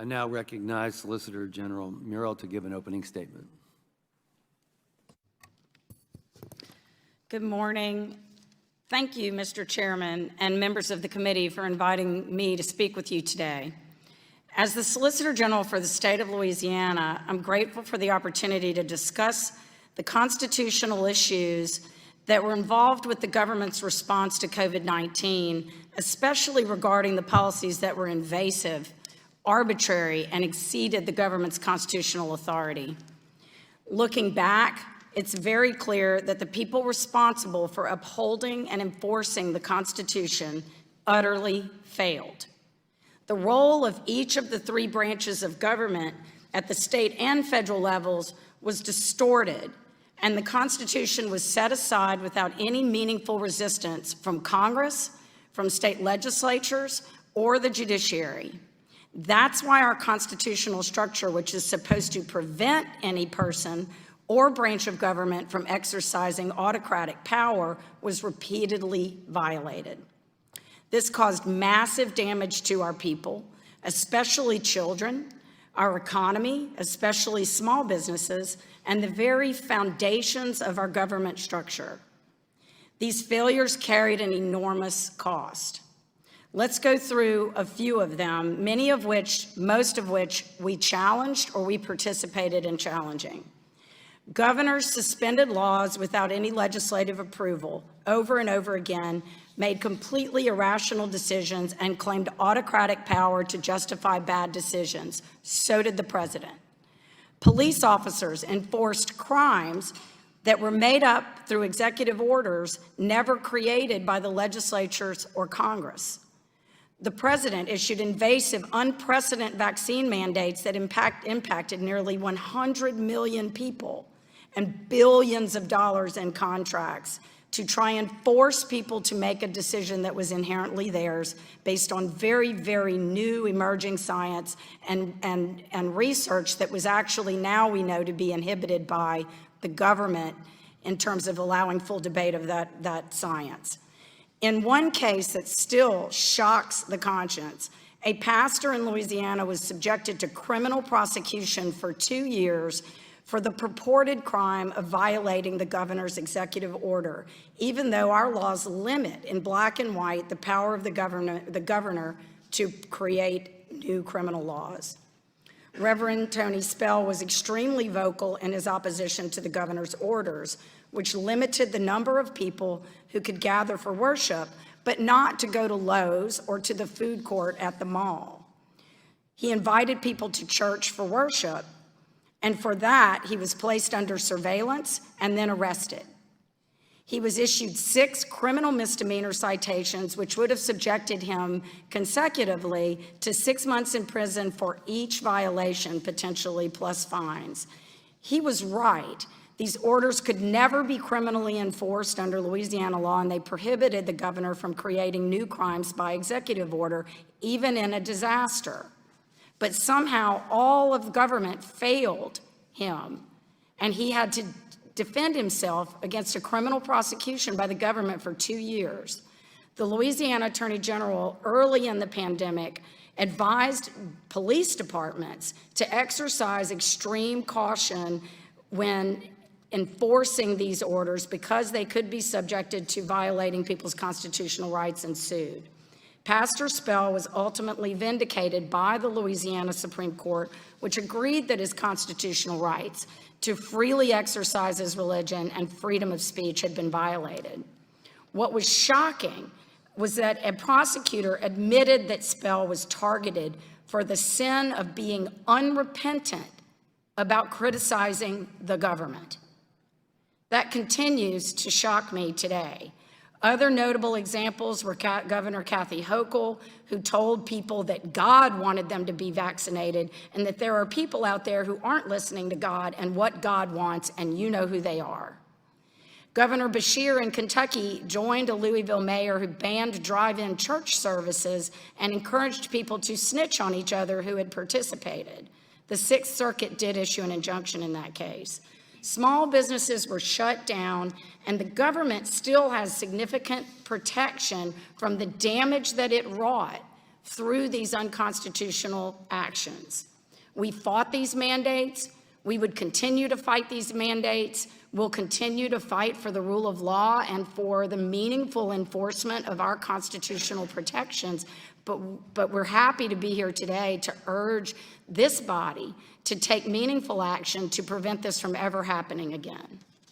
I now recognize Solicitor General Murrill to give an opening statement. Good morning. Thank you, Mr. Chairman and members of the committee, for inviting me to speak with you today. As the Solicitor General for the state of Louisiana, I'm grateful for the opportunity to discuss the constitutional issues that were involved with the government's response to COVID-19, especially regarding the policies that were invasive, arbitrary, and exceeded the government's constitutional authority. Looking back, it's very clear that the people responsible for upholding and enforcing the Constitution utterly failed. The role of each of the three branches of government at the state and federal levels was distorted, and the Constitution was set aside without any meaningful resistance from Congress, from state legislatures, or the judiciary. That's why our constitutional structure, which is supposed to prevent any person or branch of government from exercising autocratic power, was repeatedly violated. This caused massive damage to our people, especially children, our economy, especially small businesses, and the very foundations of our government structure. These failures carried an enormous cost. Let's go through a few of them, most of which we challenged or we participated in challenging. Governors suspended laws without any legislative approval over and over again, made completely irrational decisions, and claimed autocratic power to justify bad decisions. So did the president. Police officers enforced crimes that were made up through executive orders never created by the legislatures or Congress. The president issued invasive, unprecedented vaccine mandates that impacted nearly 100 million people and billions of dollars in contracts to try and force people to make a decision that was inherently theirs based on very, very new emerging science and research that was actually now we know to be inhibited by the government in terms of allowing full debate of that science. In one case that still shocks the conscience, a pastor in Louisiana was subjected to criminal prosecution for 2 years for the purported crime of violating the governor's executive order, even though our laws limit in black and white the power of the governor to create new criminal laws. Reverend Tony Spell was extremely vocal in his opposition to the governor's orders, which limited the number of people who could gather for worship, but not to go to Lowe's or to the food court at the mall. He invited people to church for worship, and for that, he was placed under surveillance and then arrested. He was issued 6 criminal misdemeanor citations, which would have subjected him consecutively to 6 months in prison for each violation, potentially plus fines. He was right. These orders could never be criminally enforced under Louisiana law, and they prohibited the governor from creating new crimes by executive order, even in a disaster. But somehow all of government failed him, and he had to defend himself against a criminal prosecution by the government for 2 years. The Louisiana Attorney General, early in the pandemic, advised police departments to exercise extreme caution when enforcing these orders because they could be subjected to violating people's constitutional rights and sued. Pastor Spell was ultimately vindicated by the Louisiana Supreme Court, which agreed that his constitutional rights to freely exercise his religion and freedom of speech had been violated. What was shocking was that a prosecutor admitted that Spell was targeted for the sin of being unrepentant about criticizing the government. That continues to shock me today. Other notable examples were Governor Kathy Hochul, who told people that God wanted them to be vaccinated and that there are people out there who aren't listening to God and what God wants, and you know who they are. Governor Beshear in Kentucky joined a Louisville mayor who banned drive-in church services and encouraged people to snitch on each other who had participated. The Sixth Circuit did issue an injunction in that case. Small businesses were shut down, and the government still has significant protection from the damage that it wrought through these unconstitutional actions. We fought these mandates. We would continue to fight these mandates. We'll continue to fight for the rule of law and for the meaningful enforcement of our constitutional protections. But we're happy to be here today to urge this body to take meaningful action to prevent this from ever happening again.